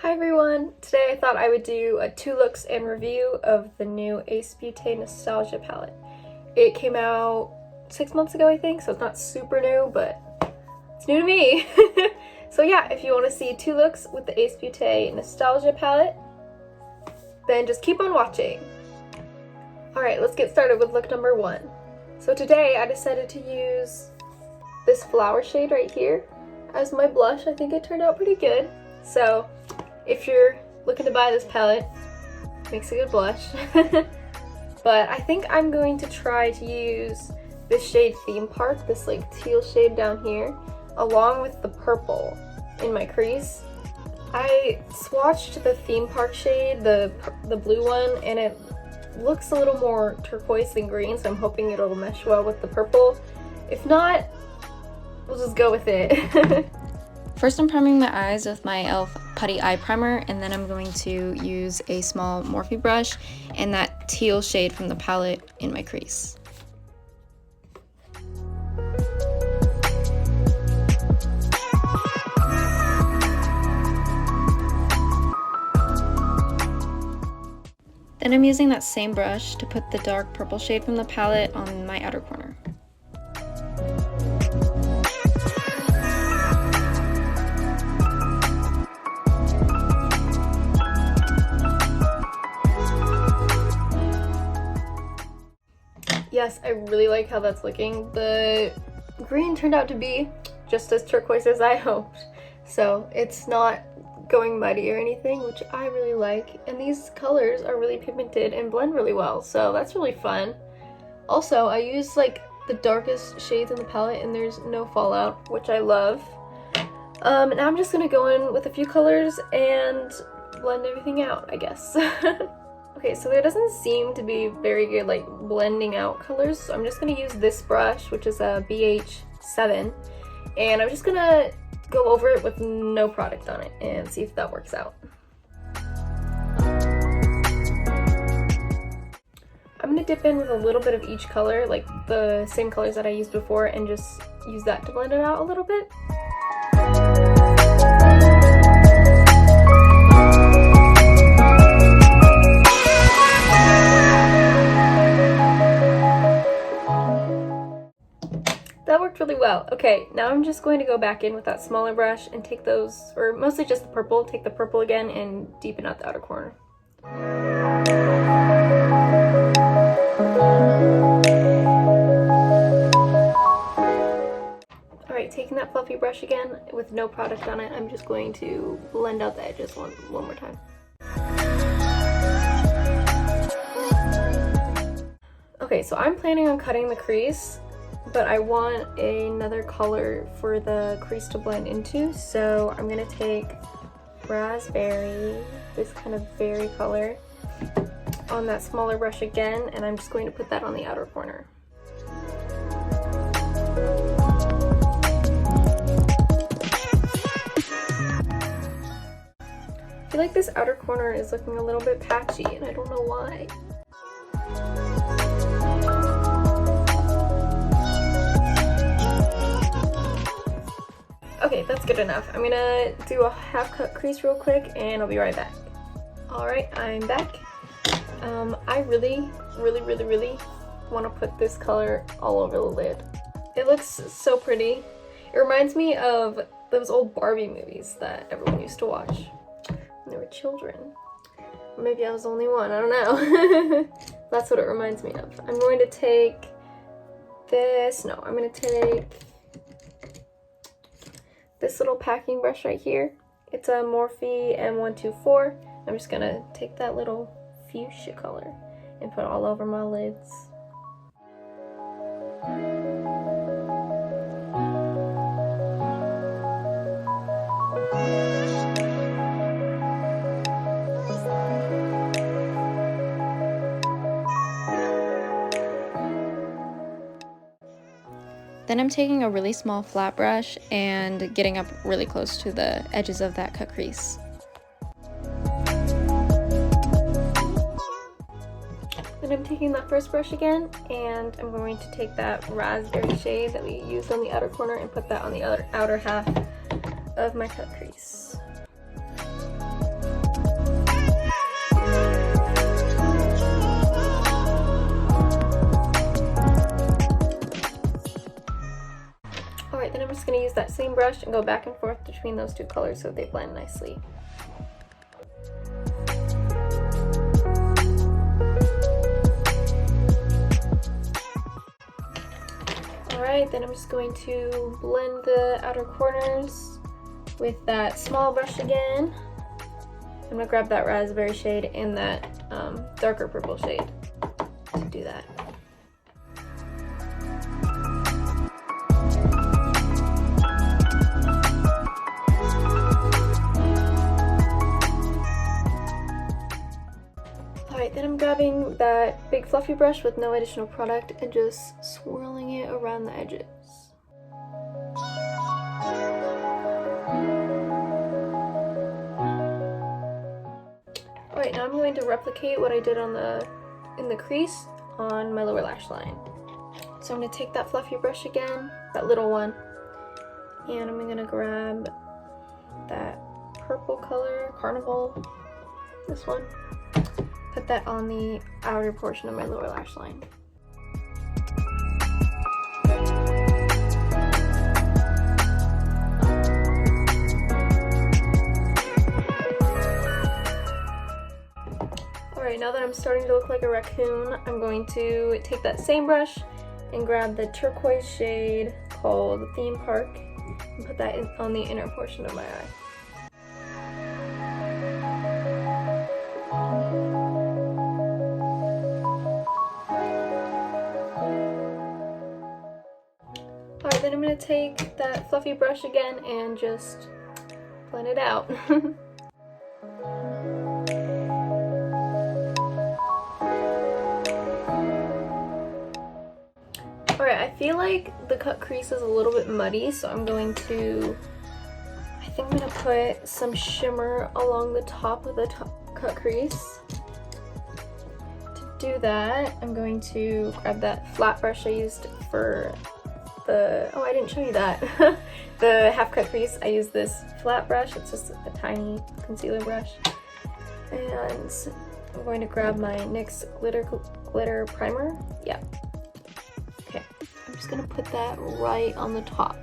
Hi everyone! Today I thought I would do a 2 looks and review of the new Ace Beaute Nostalgia palette. It came out 6 months ago, I think, so it's not super new, but it's new to me. So yeah, if you want to see 2 looks with the Ace Beaute Nostalgia palette, then just keep on watching. Alright, let's get started with look number 1. So today I decided to use this flower shade right here as my blush. I think it turned out pretty good. So if you're looking to buy this palette, it makes a good blush. But I think I'm going to try to use this shade Theme Park, this like teal shade down here, along with the purple in my crease. I swatched the Theme Park shade, the blue one, and it looks a little more turquoise than green, so I'm hoping it'll mesh well with the purple. If not, we'll just go with it. First, I'm priming my eyes with my e.l.f. Putty Eye Primer, and then I'm going to use a small Morphe brush and that teal shade from the palette in my crease. Then I'm using that same brush to put the dark purple shade from the palette on my outer corner. Yes, I really like how that's looking. The green turned out to be just as turquoise as I hoped. So it's not going muddy or anything, which I really like. And these colors are really pigmented and blend really well, so that's really fun. Also, I use like the darkest shades in the palette and there's no fallout, which I love. Now I'm just gonna go in with a few colors and blend everything out, I guess. Okay, so there doesn't seem to be very good like blending out colors, so I'm just going to use this brush, which is a BH7, and I'm just going to go over it with no product on it and see if that works out. I'm going to dip in with a little bit of each color, like the same colors that I used before, and just use that to blend it out a little bit. That worked really well. Okay, now I'm just going to go back in with that smaller brush and take those, or mostly just the purple, take the purple again and deepen out the outer corner. Alright, taking that fluffy brush again with no product on it, I'm just going to blend out the edges one more time. Okay, so I'm planning on cutting the crease, but I want another color for the crease to blend into, so I'm going to take raspberry, this kind of berry color, on that smaller brush again, and I'm just going to put that on the outer corner. I feel like this outer corner is looking a little bit patchy, and I don't know why. Okay, that's good enough. I'm gonna do a half cut crease real quick and I'll be right back. Alright, I'm back. I really want to put this color all over the lid. It looks so pretty. It reminds me of those old Barbie movies that everyone used to watch when they were children. Or maybe I was the only one, I don't know. That's what it reminds me of. I'm going to take this, no, I'm going to take this little packing brush right here. It's a Morphe M124. I'm just gonna take that little fuchsia color and put it all over my lids. Then I'm taking a really small flat brush and getting up really close to the edges of that cut crease. Then I'm taking that first brush again, and I'm going to take that raspberry shade that we used on the outer corner and put that on the outer half of my cut crease. that same brush and go back and forth between those two colors so they blend nicely. Alright, then I'm just going to blend the outer corners with that small brush again. I'm going to grab that raspberry shade and that darker purple shade to do that. Alright, then I'm grabbing that big fluffy brush with no additional product and just swirling it around the edges. Alright, now I'm going to replicate what I did in the crease on my lower lash line. So I'm going to take that fluffy brush again, that little one, and I'm going to grab that purple color, Carnival, this one. Put that on the outer portion of my lower lash line. Alright, now that I'm starting to look like a raccoon, I'm going to take that same brush and grab the turquoise shade called Theme Park and put that on the inner portion of my eye. Alright, then I'm going to take that fluffy brush again and just blend it out. Alright, I feel like the cut crease is a little bit muddy, so I think I'm going to put some shimmer along the top of the cut crease. To do that, I'm going to grab that flat brush I used for oh, I didn't show you that. The half cut crease, I use this flat brush. It's just a tiny concealer brush. And I'm going to grab my NYX glitter primer. Yeah. Okay, I'm just gonna put that right on the top.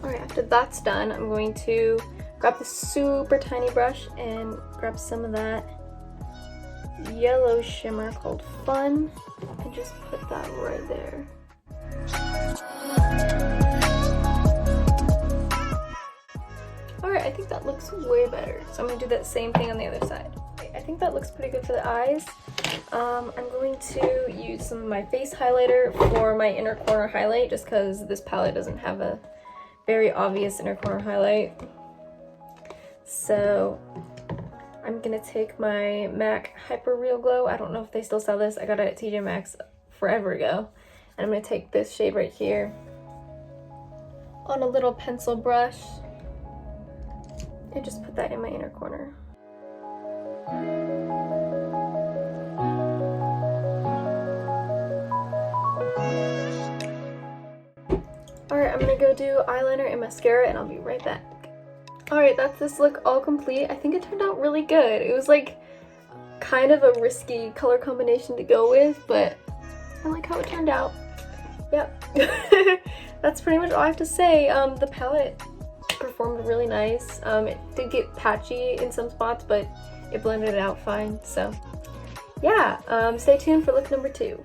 Alright, after that's done, I'm going to grab this super tiny brush and grab some of that yellow shimmer called Fun and just put that right there. Alright, I think that looks way better. So I'm going to do that same thing on the other side. I think that looks pretty good for the eyes. I'm going to use some of my face highlighter for my inner corner highlight just because this palette doesn't have a very obvious inner corner highlight. So I'm going to take my MAC Hyper Real Glow. I don't know if they still sell this. I got it at TJ Maxx forever ago. And I'm going to take this shade right here on a little pencil brush and just put that in my inner corner. Alright, I'm going to go do eyeliner and mascara and I'll be right back. Alright, that's this look all complete. I think it turned out really good. It was like kind of a risky color combination to go with, but I like how it turned out. Yep. That's pretty much all I have to say. The palette performed really nice. It did get patchy in some spots, but it blended it out fine. So yeah, stay tuned for look number 2.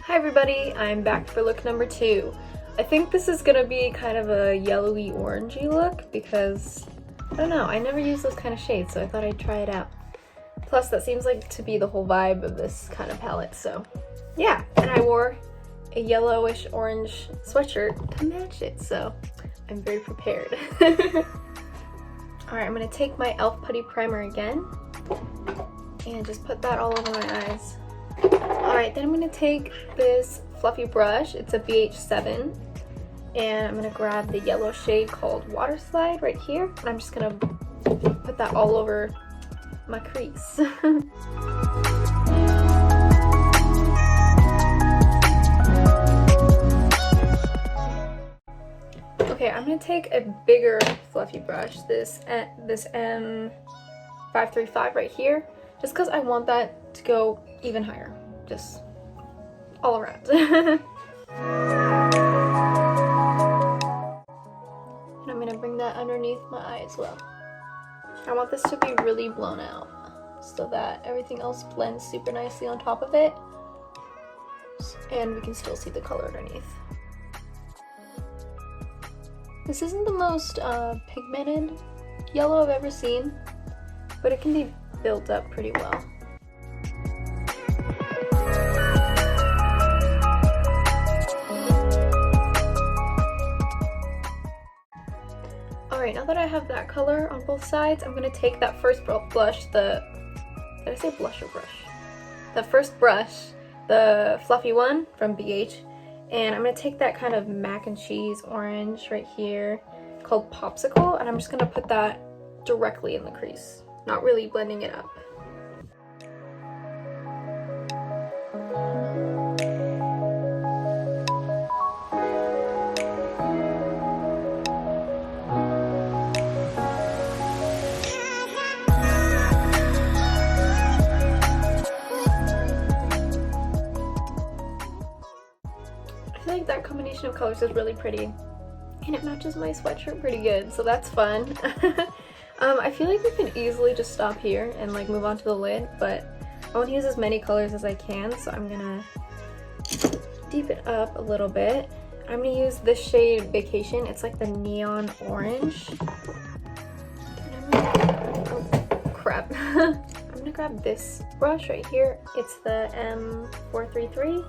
Hi everybody, I'm back for look number 2. I think this is gonna be kind of a yellowy orangey look because I don't know, I never use those kind of shades, so I thought I'd try it out. Plus, that seems like to be the whole vibe of this kind of palette, so yeah. And I wore a yellowish orange sweatshirt to match it, so I'm very prepared. Alright, I'm going to take my e.l.f. Putty Primer again and just put that all over my eyes. Alright, then I'm going to take this fluffy brush, it's a BH7, and I'm going to grab the yellow shade called Water Slide right here, and I'm just going to put that all over my crease. Okay, I'm gonna take a bigger fluffy brush, this M535 right here, just because I want that to go even higher. Just all around. And I'm gonna bring that underneath my eye as well. I want this to be really blown out so that everything else blends super nicely on top of it, and we can still see the color underneath. This isn't the most pigmented yellow I've ever seen, but it can be built up pretty well. Alright, now that I have that color on both sides, I'm going to take that first blush, did I say blush or brush? The first brush, the fluffy one from BH, and I'm going to take that kind of mac and cheese orange right here called Popsicle, and I'm just going to put that directly in the crease, not really blending it up. I feel like that combination of colors is really pretty, and it matches my sweatshirt pretty good, so that's fun. I feel like we can easily just stop here and like move on to the lid, but I want to use as many colors as I can, so I'm gonna deep it up a little bit. I'm gonna use this shade Vacation. It's like the neon orange. Oh crap. I'm gonna grab this brush right here. It's the M433.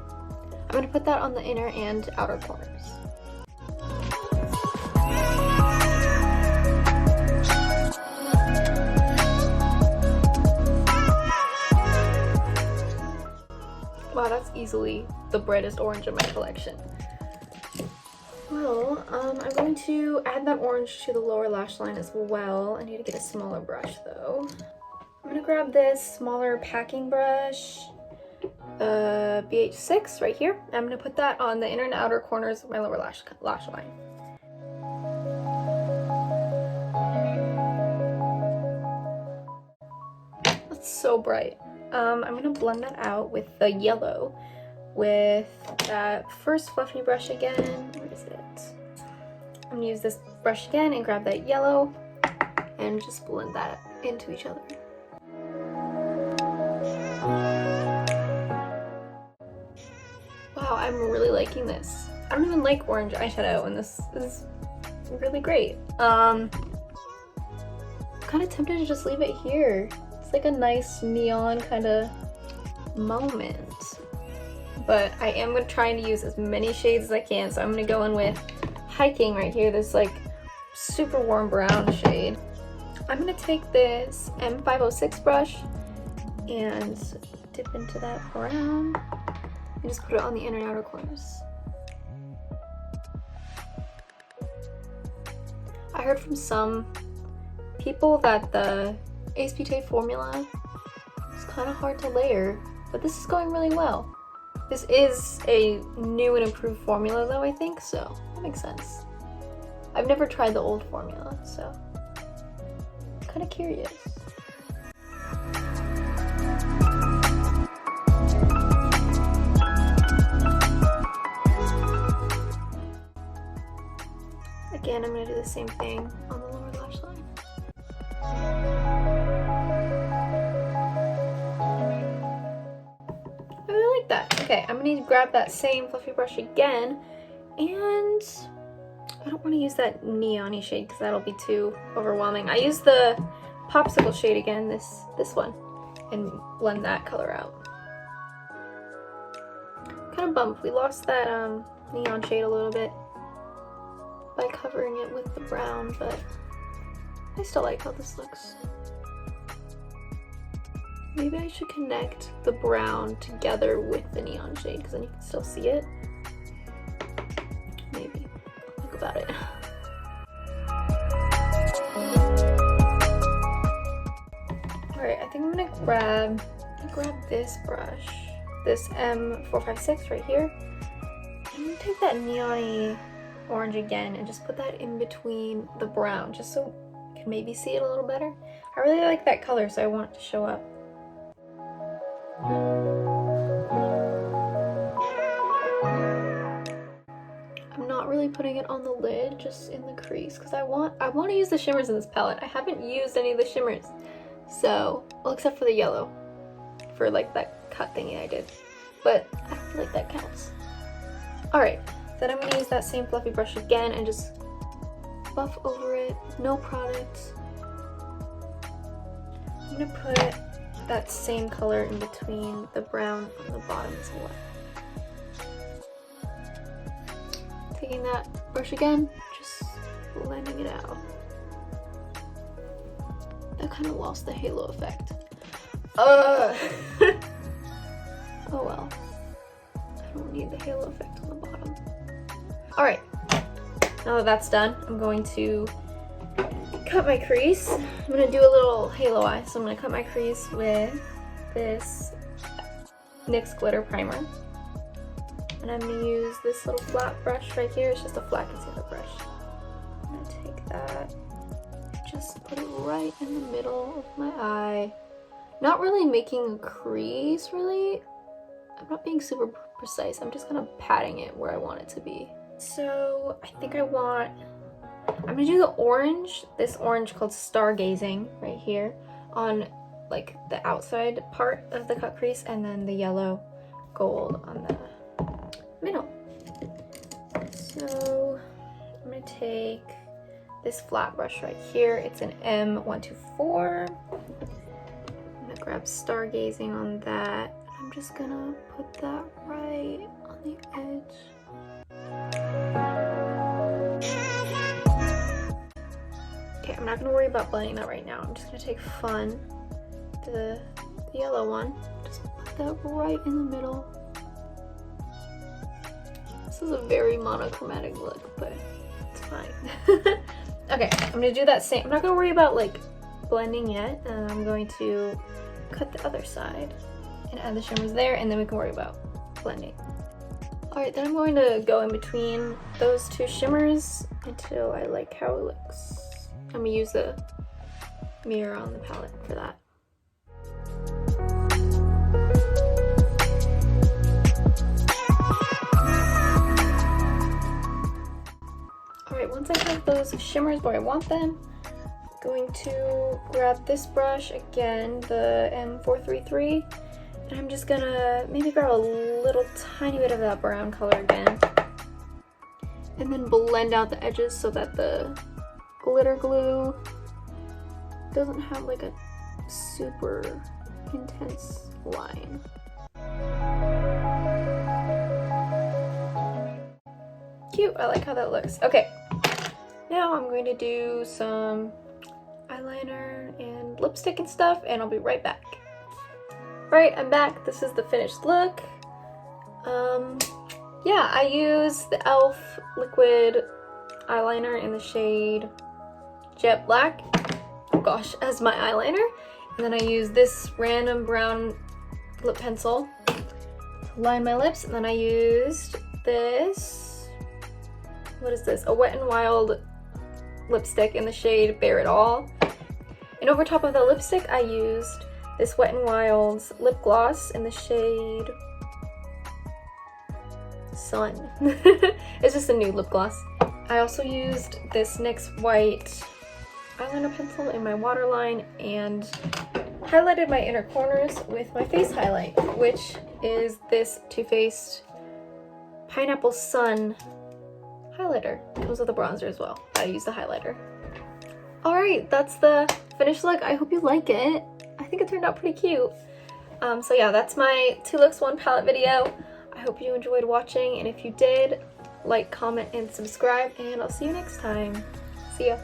I'm going to put that on the inner and outer corners. Wow, that's easily the brightest orange in my collection. Well, I'm going to add that orange to the lower lash line as well. I need to get a smaller brush though. I'm going to grab this smaller packing brush. BH6 right here. I'm going to put that on the inner and outer corners of my lower lash line. That's so bright. I'm going to blend that out with the yellow with that first fluffy brush again. Where is it? I'm going to use this brush again and grab that yellow and just blend that into each other. Wow, I'm really liking this. I don't even like orange eyeshadow, and this is really great. I'm kind of tempted to just leave it here. It's like a nice neon kind of moment. But I am going to try and use as many shades as I can, so I'm going to go in with Hiking right here, this like super warm brown shade. I'm going to take this M506 brush and dip into that brown. And just put it on the inner and outer corners. I heard from some people that the Ace Beaute formula is kind of hard to layer, but this is going really well. This is a new and improved formula though, I think, so that makes sense. I've never tried the old formula, so I'm kind of curious. Again, I'm going to do the same thing on the lower lash line. I really like that. Okay, I'm going to grab that same fluffy brush again, and I don't want to use that neon-y shade because that'll be too overwhelming. I use the Popsicle shade again, this one, and blend that color out. Kind of bummed we lost that neon shade a little bit by covering it with the brown, but I still like how this looks. Maybe I should connect the brown together with the neon shade because then you can still see it. Maybe. Think about it. Alright, I think I'm gonna grab this brush, this M456 right here. I'm gonna take that neon-y orange again and just put that in between the brown just so you can maybe see it a little better. I really like that color, so I want it to show up. really putting it on the lid, just in the crease, because I want to use the shimmers in this palette. I haven't used any of the shimmers, so, well, except for the yellow, for like that cut thingy I did, but I feel like that counts. Alright, then I'm going to use that same fluffy brush again and just buff over it, no product. I'm going to put that same color in between the brown on the bottom as well. Taking that brush again, just blending it out. That kind of lost the halo effect. Oh well. I don't need the halo effect on the bottom. Alright, now that that's done, I'm going to cut my crease. I'm going to do a little halo eye, so I'm going to cut my crease with this NYX glitter primer. And I'm going to use this little flat brush right here. It's just a flat concealer brush. I'm going to take that and just put it right in the middle of my eye. Not really making a crease, really. I'm not being super precise. I'm just kind of patting it where I want it to be. So I think I'm gonna do the orange, this orange called Stargazing right here on like the outside part of the cut crease, and then the yellow gold on the middle. So I'm gonna take this flat brush right here. It's an M124. I'm gonna grab Stargazing on that. I'm just gonna put that right on the edge. Okay, I'm not gonna worry about blending that right now. I'm just gonna take Fun, the yellow one, just put that right in the middle. This is a very monochromatic look, but it's fine. Okay, I'm gonna do that same. I'm not gonna worry about like blending yet, and I'm going to cut the other side and add the shimmers there, and then we can worry about blending. Alright, then I'm going to go in between those two shimmers until I like how it looks. I'm gonna use the mirror on the palette for that. Alright, once I have those shimmers where I want them, I'm going to grab this brush again, the M433, and I'm just gonna maybe grab a little tiny bit of that brown color again, and then blend out the edges so that the glitter glue doesn't have like a super intense line. Cute, I like how that looks. Okay, now I'm going to do some eyeliner and lipstick and stuff, and I'll be right back. Right, I'm back. This is the finished look. Yeah, I used the e.l.f. liquid eyeliner in the shade Jet Black, oh gosh, as my eyeliner. And then I used this random brown lip pencil to line my lips. And then I used this, what is this? A Wet n Wild lipstick in the shade Bare It All. And over top of the lipstick, I used this Wet n Wild's lip gloss in the shade Sun. It's just a nude lip gloss. I also used this NYX white eyeliner pencil in my waterline and highlighted my inner corners with my face highlight, which is this Too Faced Pineapple Sun highlighter. It comes with a bronzer as well. I used the highlighter. Alright, that's the finished look. I hope you like it. I think it turned out pretty cute. So yeah, that's my 2 looks 1 palette video. I hope you enjoyed watching, and if you did, like, comment, and subscribe, and I'll see you next time. See ya.